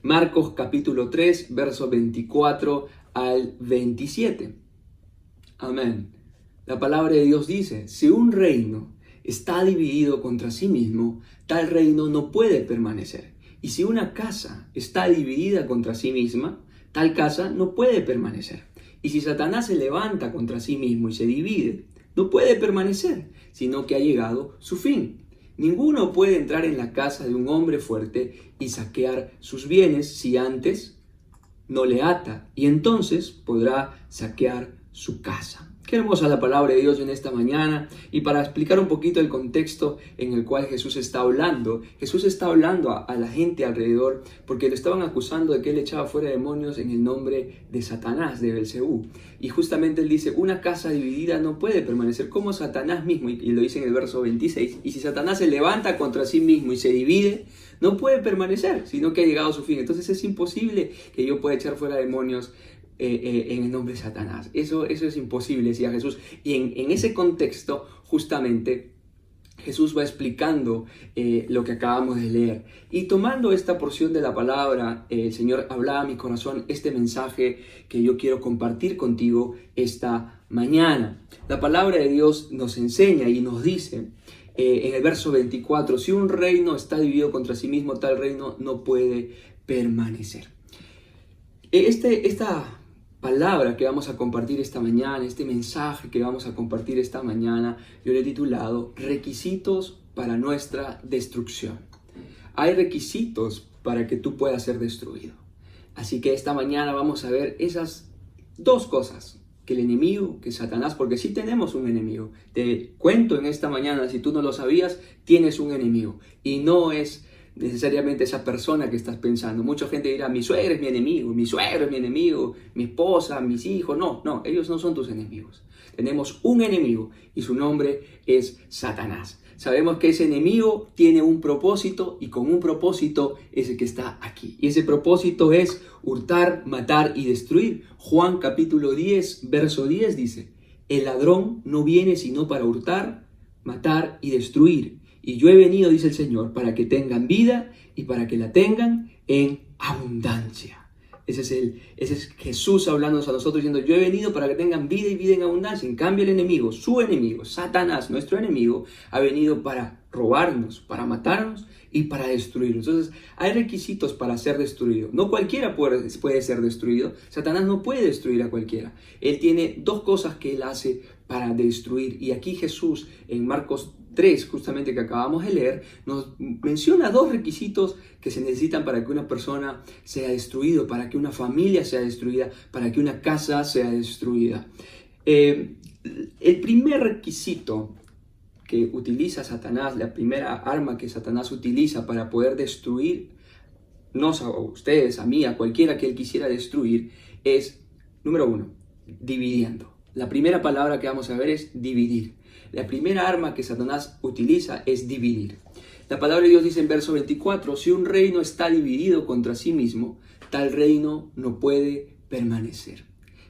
Marcos capítulo 3, versos 24 al 27. Amén. La palabra de Dios dice: si un reino está dividido contra sí mismo, tal reino no puede permanecer. Y si una casa está dividida contra sí misma, tal casa no puede permanecer. Y si Satanás se levanta contra sí mismo y se divide, no puede permanecer, sino que ha llegado su fin. Ninguno puede entrar en la casa de un hombre fuerte y saquear sus bienes si antes no le ata, y entonces podrá saquear su casa. Qué hermosa la palabra de Dios en esta mañana. Y para explicar un poquito el contexto en el cual Jesús está hablando a la gente alrededor, porque lo estaban acusando de que él echaba fuera demonios en el nombre de Satanás, de Belcebú. Y justamente él dice: una casa dividida no puede permanecer, como Satanás mismo, y lo dice en el verso 26, y si Satanás se levanta contra sí mismo y se divide, no puede permanecer, sino que ha llegado a su fin. Entonces es imposible que yo pueda echar fuera demonios en el nombre de Satanás. Eso es imposible, decía Jesús. Y en ese contexto, justamente, Jesús va explicando lo que acabamos de leer. Y tomando esta porción de la palabra, el Señor hablaba a mi corazón este mensaje que yo quiero compartir contigo esta mañana. La palabra de Dios nos enseña y nos dice en el verso 24: si un reino está dividido contra sí mismo, tal reino no puede permanecer. Esta palabra que vamos a compartir esta mañana, este mensaje que vamos a compartir esta mañana, yo le he titulado requisitos para nuestra destrucción. Hay requisitos para que tú puedas ser destruido. Así que esta mañana vamos a ver esas dos cosas, que el enemigo, que Satanás, porque sí tenemos un enemigo. Te cuento en esta mañana, si tú no lo sabías, tienes un enemigo y no es necesariamente esa persona que estás pensando. Mucha gente dirá: mi suegra es mi enemigo, mi suegro es mi enemigo, mi esposa, mis hijos. No, ellos no son tus enemigos. Tenemos un enemigo y su nombre es Satanás. Sabemos que ese enemigo tiene un propósito, y con un propósito es el que está aquí. Y ese propósito es hurtar, matar y destruir. Juan capítulo 10, verso 10 dice: el ladrón no viene sino para hurtar, matar y destruir. Y yo he venido, dice el Señor, para que tengan vida y para que la tengan en abundancia. Ese es Jesús hablándonos a nosotros diciendo: yo he venido para que tengan vida y vida en abundancia. En cambio, el enemigo, su enemigo, Satanás, nuestro enemigo, ha venido para robarnos, para matarnos y para destruirnos. Entonces, hay requisitos para ser destruido. No cualquiera puede ser destruido. Satanás no puede destruir a cualquiera. Él tiene dos cosas que él hace para destruir. Y aquí Jesús, en Marcos 3, justamente que acabamos de leer, nos menciona dos requisitos que se necesitan para que una persona sea destruida, para que una familia sea destruida, para que una casa sea destruida. El primer requisito que utiliza Satanás, la primera arma que Satanás utiliza para poder destruir, no a ustedes, a mí, a cualquiera que él quisiera destruir, es, número uno, dividiendo. La primera palabra que vamos a ver es dividir. La primera arma que Satanás utiliza es dividir. La palabra de Dios dice en verso 24: si un reino está dividido contra sí mismo, tal reino no puede permanecer.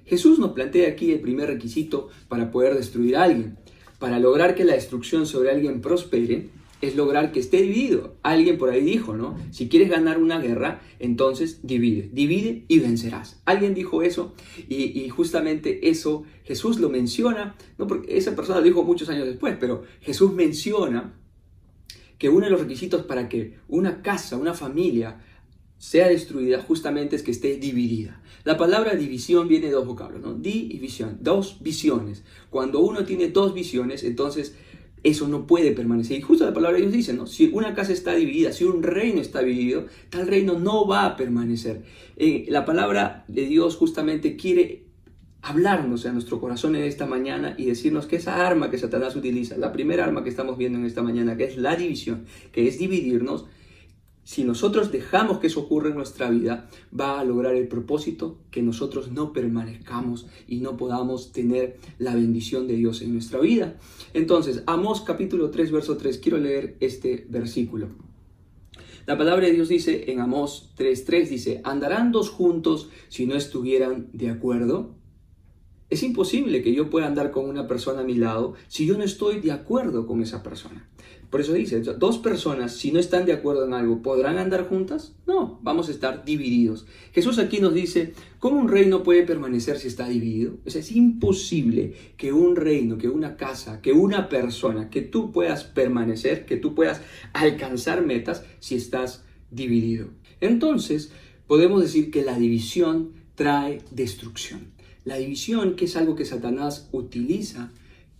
Jesús nos plantea aquí el primer requisito para poder destruir a alguien. Para lograr que la destrucción sobre alguien prospere, es lograr que esté dividido. Alguien por ahí dijo, ¿no? Si quieres ganar una guerra, entonces divide y vencerás. Alguien dijo eso y justamente eso Jesús lo menciona, no porque esa persona lo dijo muchos años después, pero Jesús menciona que uno de los requisitos para que una casa, una familia sea destruida justamente es que esté dividida. La palabra división viene de dos vocablos, ¿no? Di y visión, dos visiones. Cuando uno tiene dos visiones, entonces eso no puede permanecer. Y justo la palabra de Dios dice, ¿no? Si una casa está dividida, si un reino está dividido, tal reino no va a permanecer. La palabra de Dios justamente quiere hablarnos a nuestro corazón en esta mañana y decirnos que esa arma que Satanás utiliza, la primera arma que estamos viendo en esta mañana, que es la división, que es dividirnos, si nosotros dejamos que eso ocurra en nuestra vida, va a lograr el propósito que nosotros no permanezcamos y no podamos tener la bendición de Dios en nuestra vida. Entonces, Amós capítulo 3, verso 3, quiero leer este versículo. La palabra de Dios dice en Amós 3:3, dice: ¿andarán dos juntos si no estuvieran de acuerdo? Es imposible que yo pueda andar con una persona a mi lado si yo no estoy de acuerdo con esa persona. Por eso dice, dos personas, si no están de acuerdo en algo, ¿podrán andar juntas? No, vamos a estar divididos. Jesús aquí nos dice, ¿cómo un reino puede permanecer si está dividido? Es imposible que un reino, que una casa, que una persona, que tú puedas permanecer, que tú puedas alcanzar metas si estás dividido. Entonces, podemos decir que la división trae destrucción. La división, que es algo que Satanás utiliza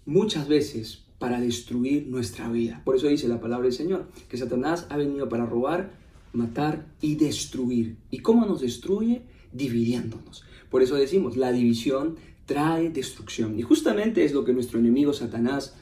muchas veces para destruir nuestra vida. Por eso dice la palabra del Señor, que Satanás ha venido para robar, matar y destruir. ¿Y cómo nos destruye? Dividiéndonos. Por eso decimos, la división trae destrucción. Y justamente es lo que nuestro enemigo Satanás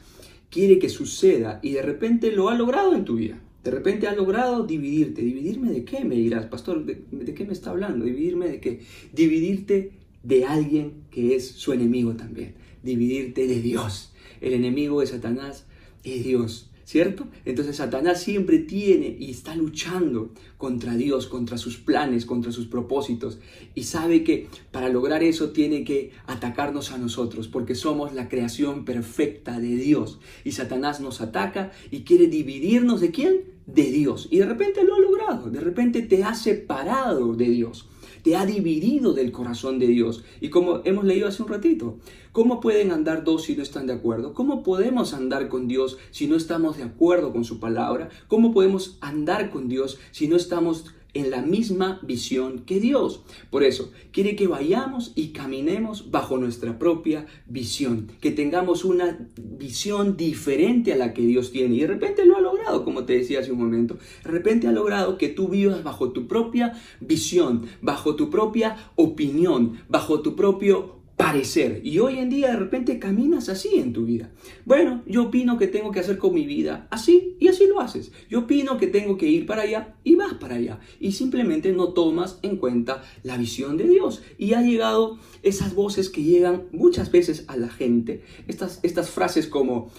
quiere que suceda y de repente lo ha logrado en tu vida. De repente ha logrado dividirte. ¿Dividirme de qué? Me dirás, pastor, ¿de qué me está hablando? ¿Dividirme de qué? Dividirte de alguien que es su enemigo también. Dividirte de Dios. El enemigo de Satanás es Dios, ¿cierto? Entonces Satanás siempre tiene y está luchando contra Dios, contra sus planes, contra sus propósitos. Y sabe que para lograr eso tiene que atacarnos a nosotros, porque somos la creación perfecta de Dios. Y Satanás nos ataca y quiere dividirnos ¿de quién? De Dios. Y de repente lo ha logrado, de repente te ha separado de Dios. Te ha dividido del corazón de Dios. Y como hemos leído hace un ratito, ¿cómo pueden andar dos si no están de acuerdo? ¿Cómo podemos andar con Dios si no estamos de acuerdo con su palabra? ¿Cómo podemos andar con Dios si no estamos en la misma visión que Dios? Por eso, quiere que vayamos y caminemos bajo nuestra propia visión, que tengamos una visión diferente a la que Dios tiene. Y de repente lo ha logrado, como te decía hace un momento. De repente ha logrado que tú vivas bajo tu propia visión, bajo tu propia opinión, bajo tu propio parecer. Y hoy en día de repente caminas así en tu vida. Bueno, yo opino que tengo que hacer con mi vida así y así lo haces. Yo opino que tengo que ir para allá y vas para allá. Y simplemente no tomas en cuenta la visión de Dios. Y ha llegado esas voces que llegan muchas veces a la gente. Estas frases como,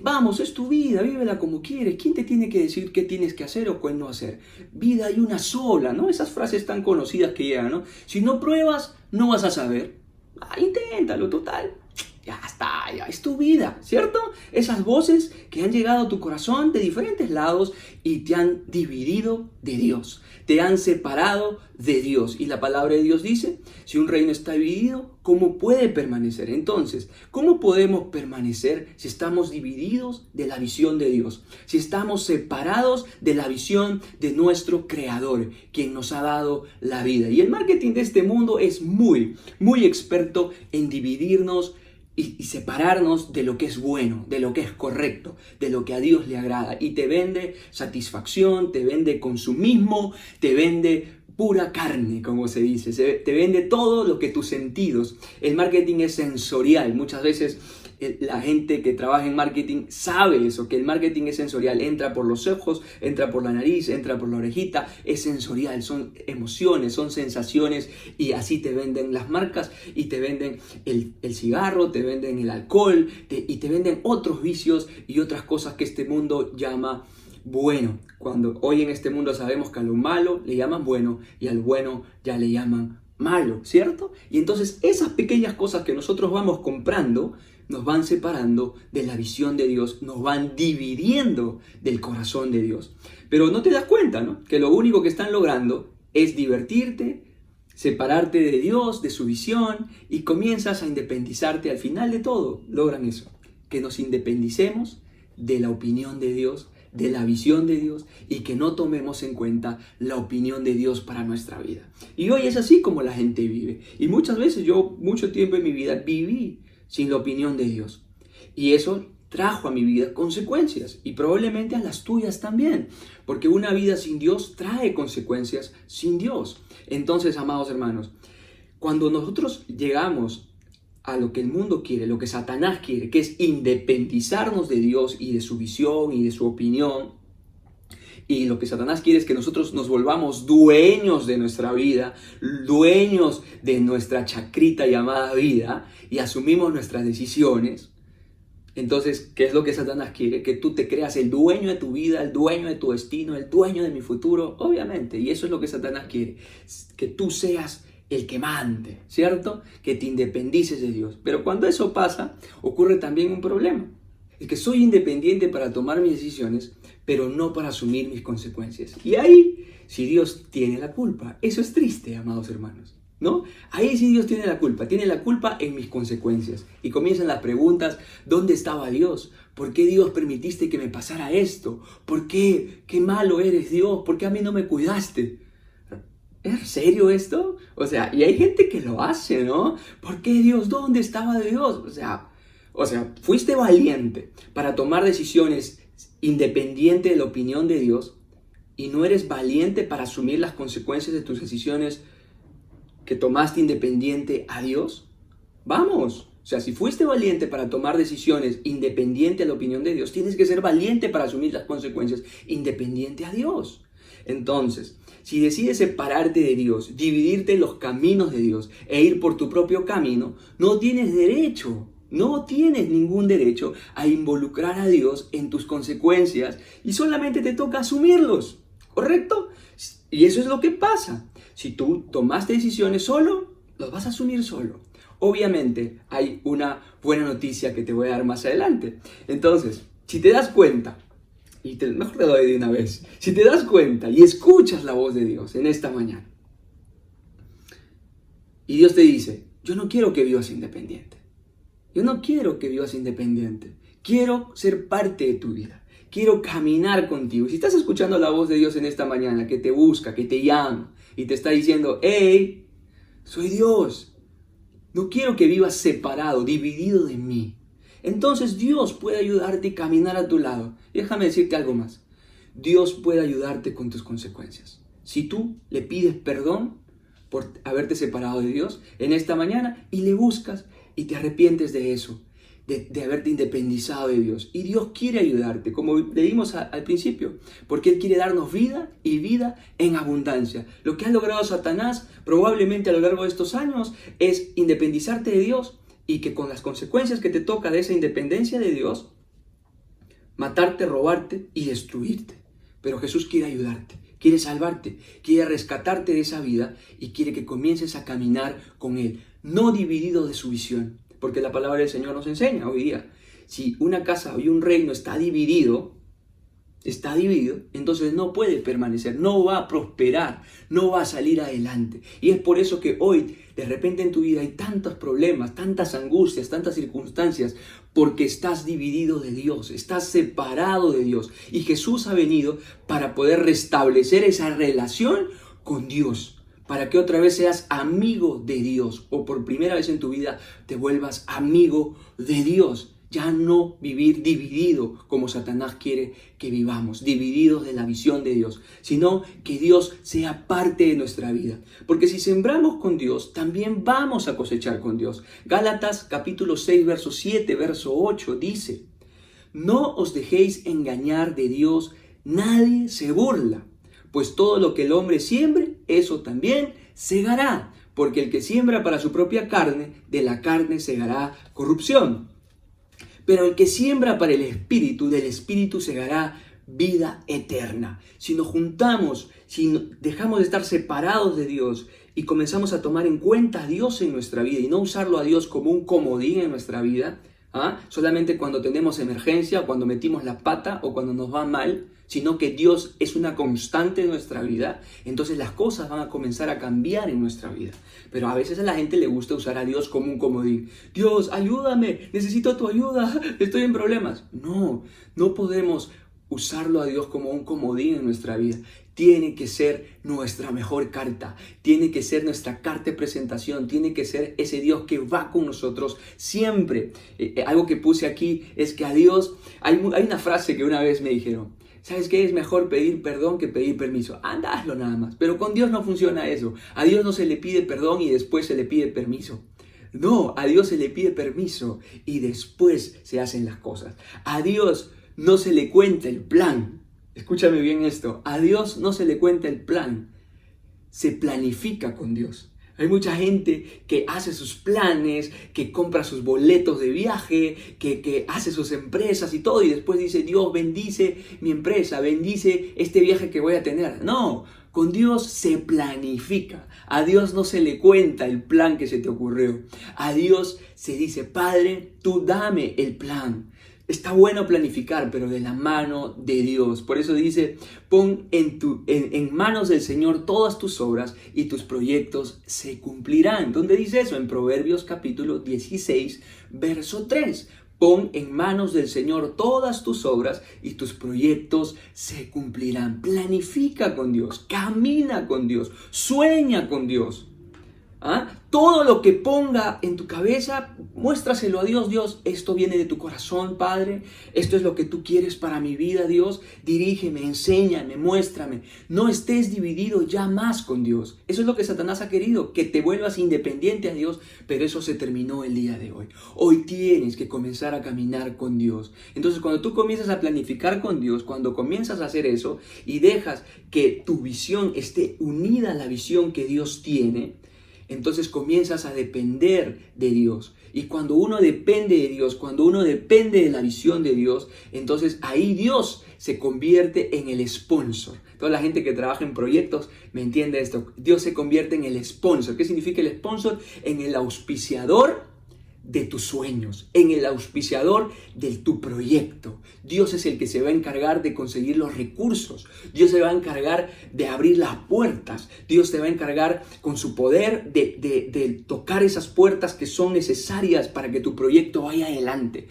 vamos, es tu vida, vívela como quieres. ¿Quién te tiene que decir qué tienes que hacer o qué no hacer? Vida hay una sola, ¿no? Esas frases tan conocidas que llegan, ¿no? Si no pruebas, no vas a saber. Inténtalo, total. Ya está, ya es tu vida, ¿cierto? Esas voces que han llegado a tu corazón de diferentes lados y te han dividido de Dios, te han separado de Dios. Y la palabra de Dios dice, si un reino está dividido, ¿cómo puede permanecer? Entonces, ¿cómo podemos permanecer si estamos divididos de la visión de Dios? Si estamos separados de la visión de nuestro Creador, quien nos ha dado la vida. Y el marketing de este mundo es muy experto en dividirnos y separarnos de lo que es bueno, de lo que es correcto, de lo que a Dios le agrada. Y te vende satisfacción, te vende consumismo, te vende pura carne, como se dice. Te vende todo lo que tus sentidos. El marketing es sensorial. Muchas veces la gente que trabaja en marketing sabe eso, que el marketing es sensorial. Entra por los ojos, entra por la nariz, entra por la orejita. Es sensorial, son emociones, son sensaciones. Y así te venden las marcas y te venden el cigarro, te venden el alcohol y te venden otros vicios y otras cosas que este mundo llama bueno. Cuando hoy en este mundo sabemos que a lo malo le llaman bueno y al bueno ya le llaman malo, ¿cierto? Y entonces esas pequeñas cosas que nosotros vamos comprando nos van separando de la visión de Dios, nos van dividiendo del corazón de Dios. Pero no te das cuenta, ¿no? Que lo único que están logrando es divertirte, separarte de Dios, de su visión, y comienzas a independizarte. Al final de todo, logran eso, que nos independicemos de la opinión de Dios, de la visión de Dios, y que no tomemos en cuenta la opinión de Dios para nuestra vida. Y hoy es así como la gente vive. Y muchas veces yo, mucho tiempo en mi vida, viví sin la opinión de Dios. Y eso trajo a mi vida consecuencias y probablemente a las tuyas también. Porque una vida sin Dios trae consecuencias sin Dios. Entonces, amados hermanos, cuando nosotros llegamos a lo que el mundo quiere, lo que Satanás quiere, que es independizarnos de Dios y de su visión y de su opinión, y lo que Satanás quiere es que nosotros nos volvamos dueños de nuestra vida, dueños de nuestra chacrita llamada vida, y asumimos nuestras decisiones. Entonces, ¿qué es lo que Satanás quiere? Que tú te creas el dueño de tu vida, el dueño de tu destino, el dueño de mi futuro, obviamente. Y eso es lo que Satanás quiere, que tú seas el quemante, ¿cierto? Que te independices de Dios. Pero cuando eso pasa, ocurre también un problema. Es que soy independiente para tomar mis decisiones, pero no para asumir mis consecuencias. Y ahí, si Dios tiene la culpa, eso es triste, amados hermanos, ¿no? Ahí sí Dios tiene la culpa en mis consecuencias. Y comienzan las preguntas: ¿dónde estaba Dios? ¿Por qué Dios permitiste que me pasara esto? ¿Por qué? ¿Qué malo eres, Dios? ¿Por qué a mí no me cuidaste? ¿Es serio esto? O sea, y hay gente que lo hace, ¿no? ¿Por qué Dios? ¿Dónde estaba Dios? O sea, fuiste valiente para tomar decisiones independiente de la opinión de Dios y no eres valiente para asumir las consecuencias de tus decisiones que tomaste independiente a Dios. Vamos, o sea, si fuiste valiente para tomar decisiones independiente a la opinión de Dios, tienes que ser valiente para asumir las consecuencias independiente a Dios. Entonces, si decides separarte de Dios, dividirte en los caminos de Dios e ir por tu propio camino, no tienes ningún derecho a involucrar a Dios en tus consecuencias y solamente te toca asumirlos, ¿correcto? Y eso es lo que pasa. Si tú tomaste decisiones solo, los vas a asumir solo. Obviamente hay una buena noticia que te voy a dar más adelante. Entonces, si te das cuenta, mejor te doy de una vez. Si te das cuenta y escuchas la voz de Dios en esta mañana, y Dios te dice: yo no quiero que vivas independiente. Yo no quiero que vivas independiente. Quiero ser parte de tu vida. Quiero caminar contigo. Si estás escuchando la voz de Dios en esta mañana, que te busca, que te llama y te está diciendo: hey, soy Dios. No quiero que vivas separado, dividido de mí. Entonces Dios puede ayudarte y caminar a tu lado. Y déjame decirte algo más. Dios puede ayudarte con tus consecuencias. Si tú le pides perdón por haberte separado de Dios en esta mañana y le buscas y te arrepientes de eso, de haberte independizado de Dios. Y Dios quiere ayudarte, como leímos al principio, porque Él quiere darnos vida y vida en abundancia. Lo que ha logrado Satanás probablemente a lo largo de estos años es independizarte de Dios y que con las consecuencias que te toca de esa independencia de Dios, matarte, robarte y destruirte. Pero Jesús quiere ayudarte, quiere salvarte, quiere rescatarte de esa vida y quiere que comiences a caminar con Él, no dividido de su visión. Porque la palabra del Señor nos enseña hoy día, si una casa y un reino está dividido, entonces no puede permanecer, no va a prosperar, no va a salir adelante. Y es por eso que hoy, de repente en tu vida hay tantos problemas, tantas angustias, tantas circunstancias, porque estás dividido de Dios, estás separado de Dios. Y Jesús ha venido para poder restablecer esa relación con Dios, para que otra vez seas amigo de Dios, o por primera vez en tu vida te vuelvas amigo de Dios. Ya no vivir dividido como Satanás quiere que vivamos, divididos de la visión de Dios, sino que Dios sea parte de nuestra vida. Porque si sembramos con Dios, también vamos a cosechar con Dios. Gálatas capítulo 6, verso 7, verso 8 dice: no os dejéis engañar de Dios, nadie se burla. Pues todo lo que el hombre siembre, eso también segará. Porque el que siembra para su propia carne, de la carne segará corrupción. Pero el que siembra para el Espíritu, del Espíritu segará vida eterna. Si nos juntamos, si dejamos de estar separados de Dios y comenzamos a tomar en cuenta a Dios en nuestra vida y no usarlo a Dios como un comodín en nuestra vida, solamente cuando tenemos emergencia, cuando metimos la pata o cuando nos va mal, sino que Dios es una constante en nuestra vida, entonces las cosas van a comenzar a cambiar en nuestra vida. Pero a veces a la gente le gusta usar a Dios como un comodín. Dios, ayúdame, necesito tu ayuda, estoy en problemas. No podemos usarlo a Dios como un comodín en nuestra vida. Tiene que ser nuestra mejor carta, tiene que ser nuestra carta de presentación, tiene que ser ese Dios que va con nosotros siempre. Algo que puse aquí es que a Dios, hay una frase que una vez me dijeron: ¿sabes qué? Es mejor pedir perdón que pedir permiso. Anda, hazlo nada más. Pero con Dios no funciona eso. A Dios no se le pide perdón y después se le pide permiso. No, a Dios se le pide permiso y después se hacen las cosas. A Dios no se le cuenta el plan. Escúchame bien esto. A Dios no se le cuenta el plan. Se planifica con Dios. Hay mucha gente que hace sus planes, que compra sus boletos de viaje, que hace sus empresas y todo, y después dice: Dios, bendice mi empresa, bendice este viaje que voy a tener. No, Con Dios se planifica. A Dios no se le cuenta el plan que se te ocurrió. A Dios se dice, Padre, tú dame el plan. Está bueno planificar, pero de la mano de Dios. Por eso dice, pon en manos del Señor todas tus obras y tus proyectos se cumplirán. ¿Dónde dice eso? En Proverbios capítulo 16, verso 3. Pon en manos del Señor todas tus obras y tus proyectos se cumplirán. Planifica con Dios, camina con Dios, sueña con Dios. ¿Ah? Todo lo que ponga en tu cabeza, muéstraselo a Dios. Dios, esto viene de tu corazón, Padre. Esto es lo que tú quieres para mi vida, Dios. Dirígeme, enséñame, muéstrame. No estés dividido ya más con Dios. Eso es lo que Satanás ha querido, que te vuelvas independiente a Dios. Pero eso se terminó el día de hoy. Hoy tienes que comenzar a caminar con Dios. Entonces, cuando tú comienzas a planificar con Dios, cuando comienzas a hacer eso y dejas que tu visión esté unida a la visión que Dios tiene, entonces comienzas a depender de Dios. Y cuando uno depende de Dios, cuando uno depende de la visión de Dios, entonces ahí Dios se convierte en el sponsor. Toda la gente que trabaja en proyectos me entiende esto. Dios se convierte en el sponsor. ¿Qué significa el sponsor? En el auspiciador de tus sueños, en el auspiciador de tu proyecto. Dios es el que se va a encargar de conseguir los recursos. Dios se va a encargar de abrir las puertas. Dios te va a encargar con su poder de tocar esas puertas que son necesarias para que tu proyecto vaya adelante.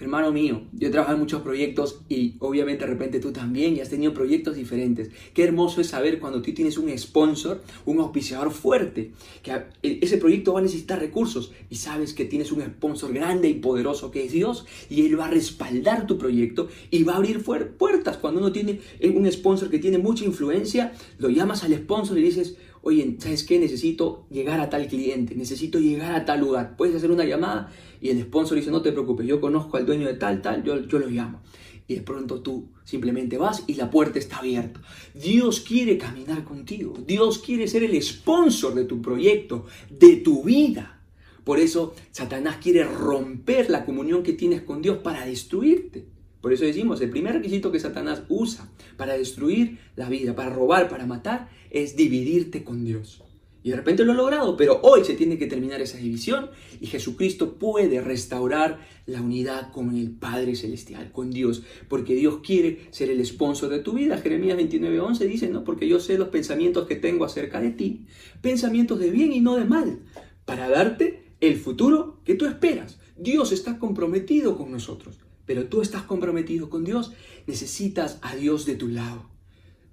Hermano mío, yo he trabajado en muchos proyectos y obviamente de repente tú también y has tenido proyectos diferentes. Qué hermoso es saber cuando tú tienes un sponsor, un auspiciador fuerte, que ese proyecto va a necesitar recursos y sabes que tienes un sponsor grande y poderoso que es Dios y Él va a respaldar tu proyecto y va a abrir puertas. Cuando uno tiene un sponsor que tiene mucha influencia, lo llamas al sponsor y dices, oye, ¿sabes qué? Necesito llegar a tal cliente, necesito llegar a tal lugar. Puedes hacer una llamada y el sponsor dice, no te preocupes, yo conozco al dueño de tal, yo lo llamo. Y de pronto tú simplemente vas y la puerta está abierta. Dios quiere caminar contigo. Dios quiere ser el sponsor de tu proyecto, de tu vida. Por eso Satanás quiere romper la comunión que tienes con Dios para destruirte. Por eso decimos, el primer requisito que Satanás usa para destruir la vida, para robar, para matar, es dividirte con Dios. Y de repente lo ha logrado, pero hoy se tiene que terminar esa división y Jesucristo puede restaurar la unidad con el Padre Celestial, con Dios, porque Dios quiere ser el sponsor de tu vida. Jeremías 29:11 dice, ¿no? Porque yo sé los pensamientos que tengo acerca de ti, pensamientos de bien y no de mal, para darte el futuro que tú esperas. Dios está comprometido con nosotros. Pero tú estás comprometido con Dios, necesitas a Dios de tu lado.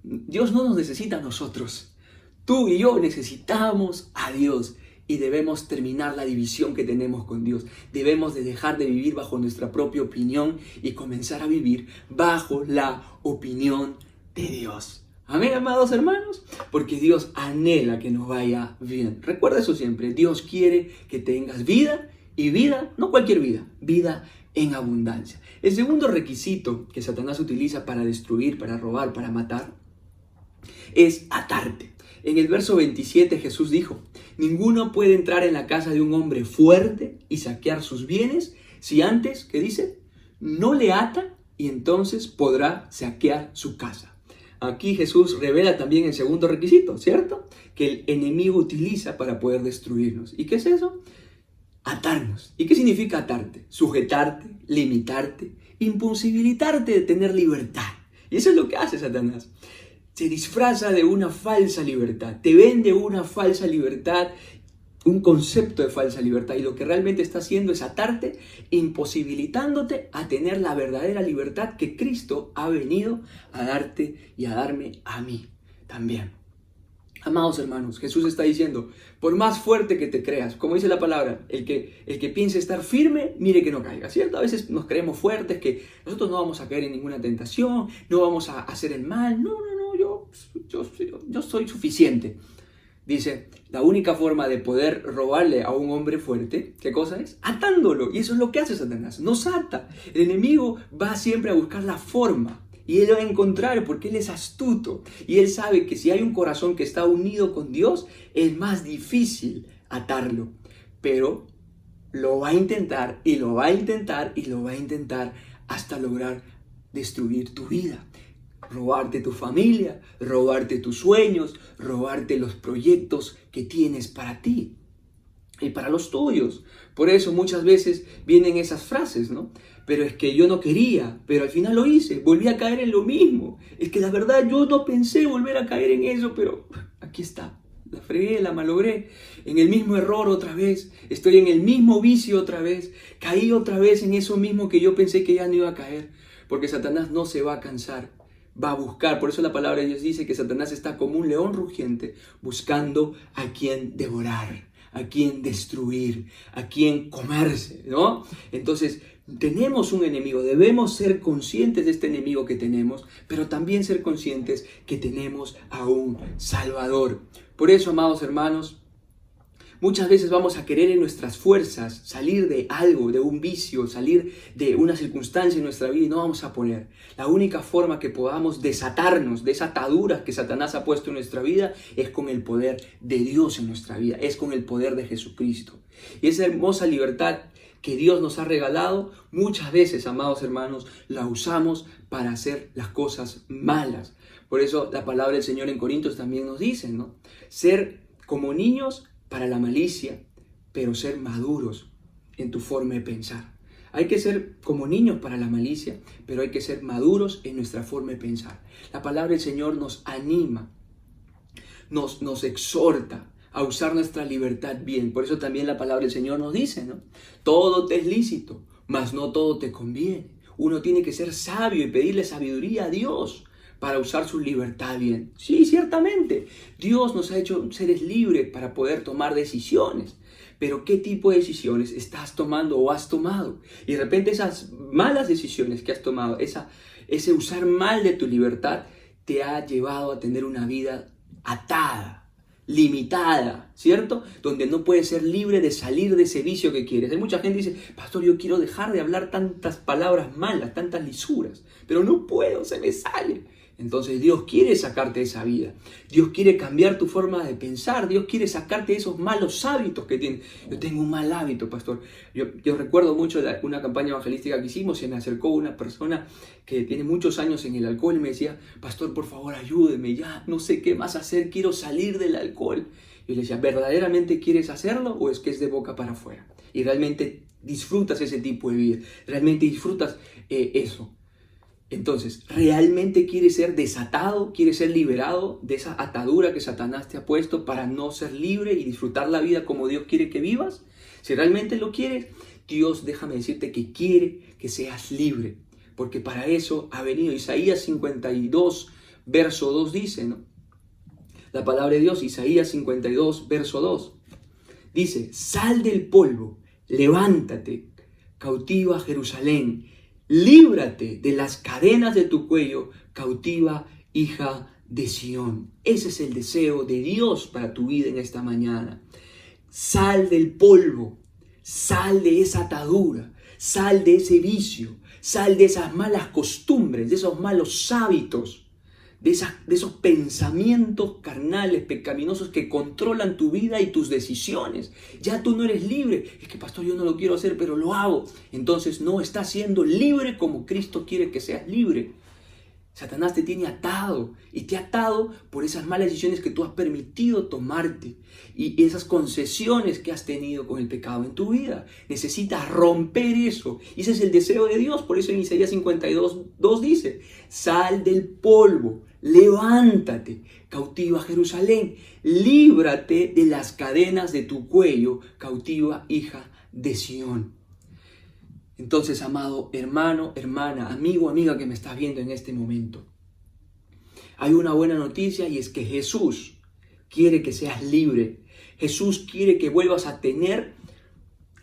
Dios no nos necesita a nosotros. Tú y yo necesitamos a Dios y debemos terminar la división que tenemos con Dios. Debemos de dejar de vivir bajo nuestra propia opinión y comenzar a vivir bajo la opinión de Dios. Amén, amados hermanos, porque Dios anhela que nos vaya bien. Recuerda eso siempre, Dios quiere que tengas vida y vida, no cualquier vida, vida en abundancia. El segundo requisito que Satanás utiliza para destruir, para robar, para matar, es atarte. En el verso 27 Jesús dijo, ninguno puede entrar en la casa de un hombre fuerte y saquear sus bienes si antes, ¿qué dice? No le ata y entonces podrá saquear su casa. Aquí Jesús revela también el segundo requisito, ¿cierto? Que el enemigo utiliza para poder destruirnos. ¿Y qué es eso? Atarnos. ¿Y qué significa atarte? Sujetarte, limitarte, imposibilitarte de tener libertad. Y eso es lo que hace Satanás. Se disfraza de una falsa libertad, te vende una falsa libertad, un concepto de falsa libertad, y lo que realmente está haciendo es atarte, imposibilitándote a tener la verdadera libertad que Cristo ha venido a darte y a darme a mí también. Amados hermanos, Jesús está diciendo, por más fuerte que te creas, como dice la palabra, el que piense estar firme, mire que no caiga, ¿cierto? A veces nos creemos fuertes, que nosotros no vamos a caer en ninguna tentación, no vamos a hacer el mal, no, yo soy suficiente. Dice, la única forma de poder robarle a un hombre fuerte, ¿qué cosa es? Atándolo, y eso es lo que hace Satanás, nos ata. El enemigo va siempre a buscar la forma. Y Él lo va a encontrar porque Él es astuto. Y Él sabe que si hay un corazón que está unido con Dios, es más difícil atarlo. Pero lo va a intentar y lo va a intentar y lo va a intentar hasta lograr destruir tu vida. robarte tu familia, robarte tus sueños, robarte los proyectos que tienes para ti y para los tuyos. Por eso muchas veces vienen esas frases, ¿no? Pero es que yo no quería, pero al final lo hice, volví a caer en lo mismo. Es que la verdad yo no pensé volver a caer en eso, pero aquí está. La fregué, la malogré, en el mismo error otra vez, estoy en el mismo vicio otra vez, caí otra vez en eso mismo que yo pensé que ya no iba a caer, porque Satanás no se va a cansar, va a buscar. Por eso la palabra de Dios dice que Satanás está como un león rugiente buscando a quien devorar, a quien destruir, a quien comerse, ¿no? Entonces, tenemos un enemigo, debemos ser conscientes de este enemigo que tenemos, pero también ser conscientes que tenemos a un Salvador. Por eso, amados hermanos, muchas veces vamos a querer en nuestras fuerzas salir de algo, de un vicio, salir de una circunstancia en nuestra vida y no vamos a poner. La única forma que podamos desatarnos de esa atadura que Satanás ha puesto en nuestra vida es con el poder de Dios en nuestra vida, es con el poder de Jesucristo. Y esa hermosa libertad que Dios nos ha regalado, muchas veces, amados hermanos, la usamos para hacer las cosas malas. Por eso la palabra del Señor en Corintios también nos dice, ¿no? Ser como niños para la malicia, pero ser maduros en tu forma de pensar. Hay que ser como niños para la malicia, pero hay que ser maduros en nuestra forma de pensar. La palabra del Señor nos anima, nos exhorta a usar nuestra libertad bien. Por eso también la palabra del Señor nos dice, ¿no? Todo te es lícito, mas no todo te conviene. Uno tiene que ser sabio y pedirle sabiduría a Dios para usar su libertad bien. Sí, ciertamente, Dios nos ha hecho seres libres para poder tomar decisiones. Pero ¿qué tipo de decisiones estás tomando o has tomado? Y de repente esas malas decisiones que has tomado, ese usar mal de tu libertad, te ha llevado a tener una vida atada, limitada, ¿cierto? Donde no puedes ser libre de salir de ese vicio que quieres. Hay mucha gente que dice, pastor, yo quiero dejar de hablar tantas palabras malas, tantas lisuras, pero no puedo, se me sale. Entonces Dios quiere sacarte de esa vida. Dios quiere cambiar tu forma de pensar. Dios quiere sacarte de esos malos hábitos que tienes. Yo tengo un mal hábito, pastor. Yo recuerdo mucho una campaña evangelística que hicimos. Se me acercó una persona que tiene muchos años en el alcohol y me decía, pastor, por favor, ayúdeme. Ya no sé qué más hacer. Quiero salir del alcohol. Y le decía, ¿verdaderamente quieres hacerlo o es que es de boca para afuera? Y realmente disfrutas ese tipo de vida. Realmente disfrutas eso. Entonces, ¿realmente quieres ser desatado? ¿Quieres ser liberado de esa atadura que Satanás te ha puesto para no ser libre y disfrutar la vida como Dios quiere que vivas? Si realmente lo quieres, Dios, déjame decirte que quiere que seas libre. Porque para eso ha venido. Isaías 52, verso 2 dice, ¿no? La palabra de Dios, Isaías 52, verso 2. Dice, sal del polvo, levántate, cautiva Jerusalén. Líbrate de las cadenas de tu cuello, cautiva hija de Sión. Ese es el deseo de Dios para tu vida en esta mañana. Sal del polvo, sal de esa atadura, sal de ese vicio, sal de esas malas costumbres, de esos malos hábitos, de esos pensamientos carnales, pecaminosos que controlan tu vida y tus decisiones. Ya tú no eres libre. Es que, pastor, yo no lo quiero hacer, pero lo hago. Entonces no estás siendo libre como Cristo quiere que seas libre. Satanás te tiene atado y te ha atado por esas malas decisiones que tú has permitido tomarte y esas concesiones que has tenido con el pecado en tu vida. Necesitas romper eso. Y ese es el deseo de Dios. Por eso en Isaías 52, 2 dice, sal del polvo, levántate, cautiva Jerusalén, líbrate de las cadenas de tu cuello, cautiva hija de Sión. Entonces, amado hermano, hermana, amigo, amiga que me estás viendo en este momento, hay una buena noticia y es que Jesús quiere que seas libre. Jesús quiere que vuelvas a tener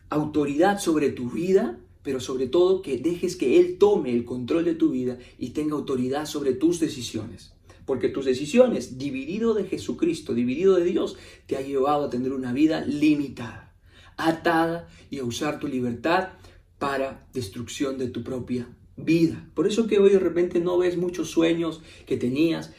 autoridad sobre tu vida, pero sobre todo que dejes que Él tome el control de tu vida y tenga autoridad sobre tus decisiones. Porque tus decisiones, dividido de Jesucristo, dividido de Dios, te ha llevado a tener una vida limitada, atada y a usar tu libertad para destrucción de tu propia vida. Por eso que hoy de repente no ves muchos sueños que tenías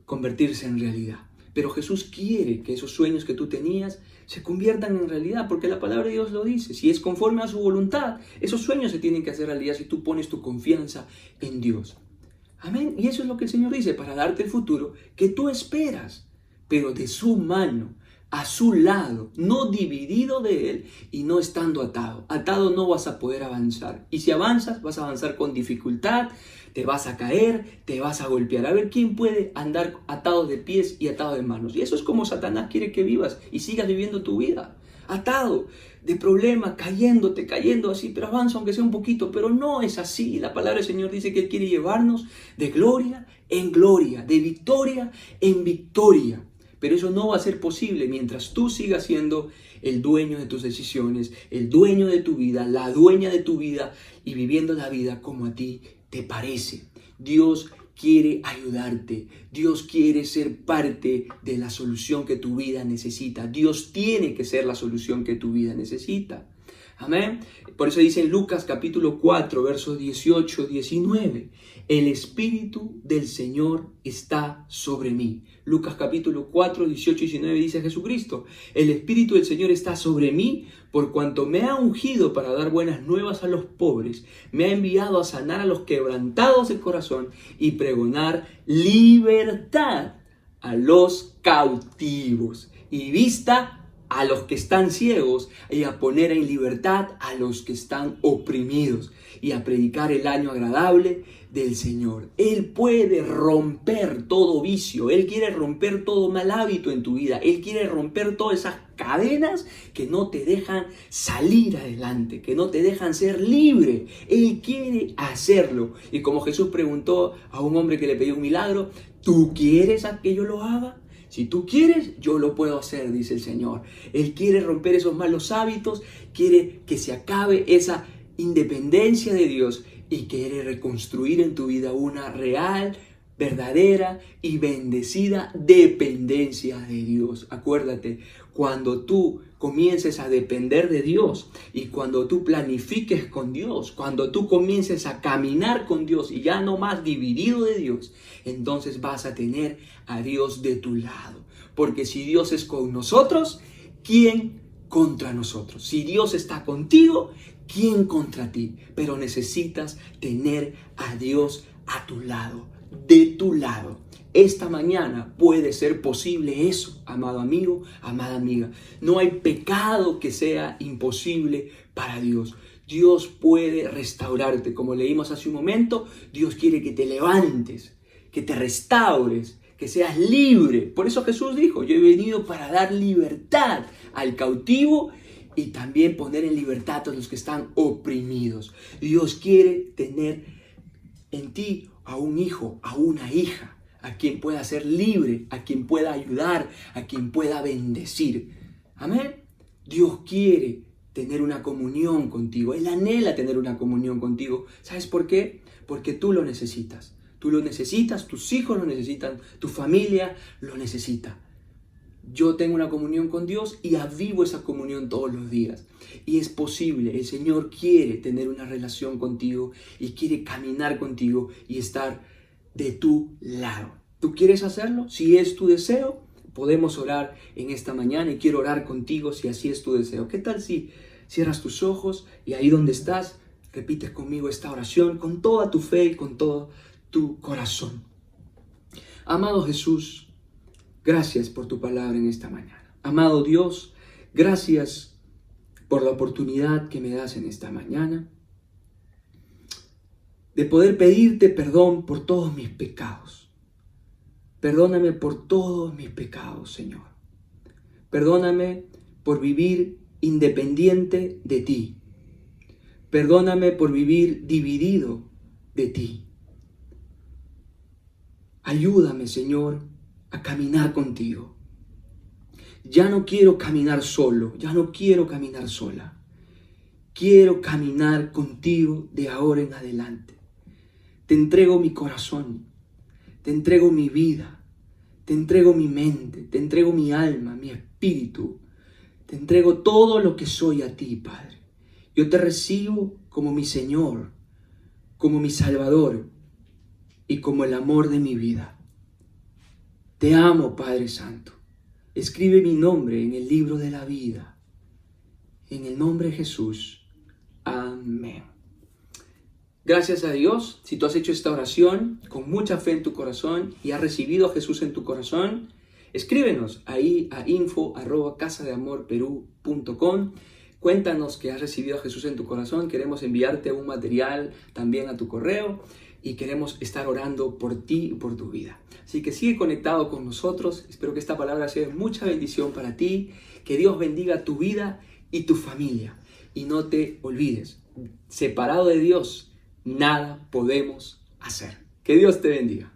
convertirse en realidad. Pero Jesús quiere que esos sueños que tú tenías se conviertan en realidad, porque la palabra de Dios lo dice. Si es conforme a su voluntad, esos sueños se tienen que hacer realidad si tú pones tu confianza en Dios. Amén. Y eso es lo que el Señor dice, para darte el futuro que tú esperas, pero de su mano, a su lado, no dividido de Él y no estando atado. Atado no vas a poder avanzar. Y si avanzas, vas a avanzar con dificultad, te vas a caer, te vas a golpear. A ver, ¿quién puede andar atado de pies y atado de manos? Y eso es como Satanás quiere que vivas y sigas viviendo tu vida. Atado de problemas, cayendo así, pero avanza aunque sea un poquito, pero no es así. La palabra del Señor dice que Él quiere llevarnos de gloria en gloria, de victoria en victoria. Pero eso no va a ser posible mientras tú sigas siendo el dueño de tus decisiones, el dueño de tu vida, la dueña de tu vida y viviendo la vida como a ti te parece. Dios quiere ayudarte. Dios quiere ser parte de la solución que tu vida necesita. Dios tiene que ser la solución que tu vida necesita. Amén. Por eso dice en Lucas capítulo 4, versos 18, 19. El Espíritu del Señor está sobre mí. Lucas capítulo 4, 18 y 19 dice Jesucristo. El Espíritu del Señor está sobre mí por cuanto me ha ungido para dar buenas nuevas a los pobres. Me ha enviado a sanar a los quebrantados de corazón y pregonar libertad a los cautivos y vista a los que están ciegos y a poner en libertad a los que están oprimidos y a predicar el año agradable del Señor. Él puede romper todo vicio, Él quiere romper todo mal hábito en tu vida, Él quiere romper todas esas cadenas que no te dejan salir adelante, que no te dejan ser libre. Él quiere hacerlo. Y como Jesús preguntó a un hombre que le pidió un milagro, ¿tú quieres que yo lo haga? Si tú quieres, yo lo puedo hacer, dice el Señor. Él quiere romper esos malos hábitos, quiere que se acabe esa independencia de Dios y quiere reconstruir en tu vida una real, verdadera y bendecida dependencia de Dios. Acuérdate, cuando tú comiences a depender de Dios y cuando tú planifiques con Dios, cuando tú comiences a caminar con Dios y ya no más dividido de Dios, entonces vas a tener a Dios de tu lado. Porque si Dios es con nosotros, ¿quién contra nosotros? Si Dios está contigo, ¿quién contra ti? Pero necesitas tener a Dios a tu lado, de tu lado. Esta mañana puede ser posible eso, amado amigo, amada amiga. No hay pecado que sea imposible para Dios. Dios puede restaurarte. Como leímos hace un momento, Dios quiere que te levantes, que te restaures, que seas libre. Por eso Jesús dijo, yo he venido para dar libertad al cautivo y también poner en libertad a los que están oprimidos. Dios quiere tener en ti a un hijo, a una hija, a quien pueda ser libre, a quien pueda ayudar, a quien pueda bendecir. Amén. Dios quiere tener una comunión contigo. Él anhela tener una comunión contigo. ¿Sabes por qué? Porque tú lo necesitas. Tú lo necesitas, tus hijos lo necesitan, tu familia lo necesita. Yo tengo una comunión con Dios y avivo esa comunión todos los días. Y es posible, el Señor quiere tener una relación contigo y quiere caminar contigo y estar de tu lado. ¿Tú quieres hacerlo? Si es tu deseo, podemos orar en esta mañana y quiero orar contigo si así es tu deseo. ¿Qué tal si cierras tus ojos y ahí donde estás, repites conmigo esta oración con toda tu fe y con todo tu corazón? Amado Jesús, gracias por tu palabra en esta mañana. Amado Dios, gracias por la oportunidad que me das en esta mañana de poder pedirte perdón por todos mis pecados. Perdóname por todos mis pecados, Señor. Perdóname por vivir independiente de ti. Perdóname por vivir dividido de ti. Ayúdame, Señor, a caminar contigo. Ya no quiero caminar solo, ya no quiero caminar sola. Quiero caminar contigo de ahora en adelante. Te entrego mi corazón, te entrego mi vida, te entrego mi mente, te entrego mi alma, mi espíritu. Te entrego todo lo que soy a ti, Padre. Yo te recibo como mi Señor, como mi Salvador y como el amor de mi vida. Te amo, Padre Santo. Escribe mi nombre en el libro de la vida. En el nombre de Jesús. Amén. Gracias a Dios, si tú has hecho esta oración con mucha fe en tu corazón y has recibido a Jesús en tu corazón, escríbenos ahí a info@casadeamorperú.com. Cuéntanos que has recibido a Jesús en tu corazón. Queremos enviarte un material también a tu correo y queremos estar orando por ti y por tu vida. Así que sigue conectado con nosotros. Espero que esta palabra sea de mucha bendición para ti. Que Dios bendiga tu vida y tu familia. Y no te olvides, separado de Dios, nada podemos hacer. Que Dios te bendiga.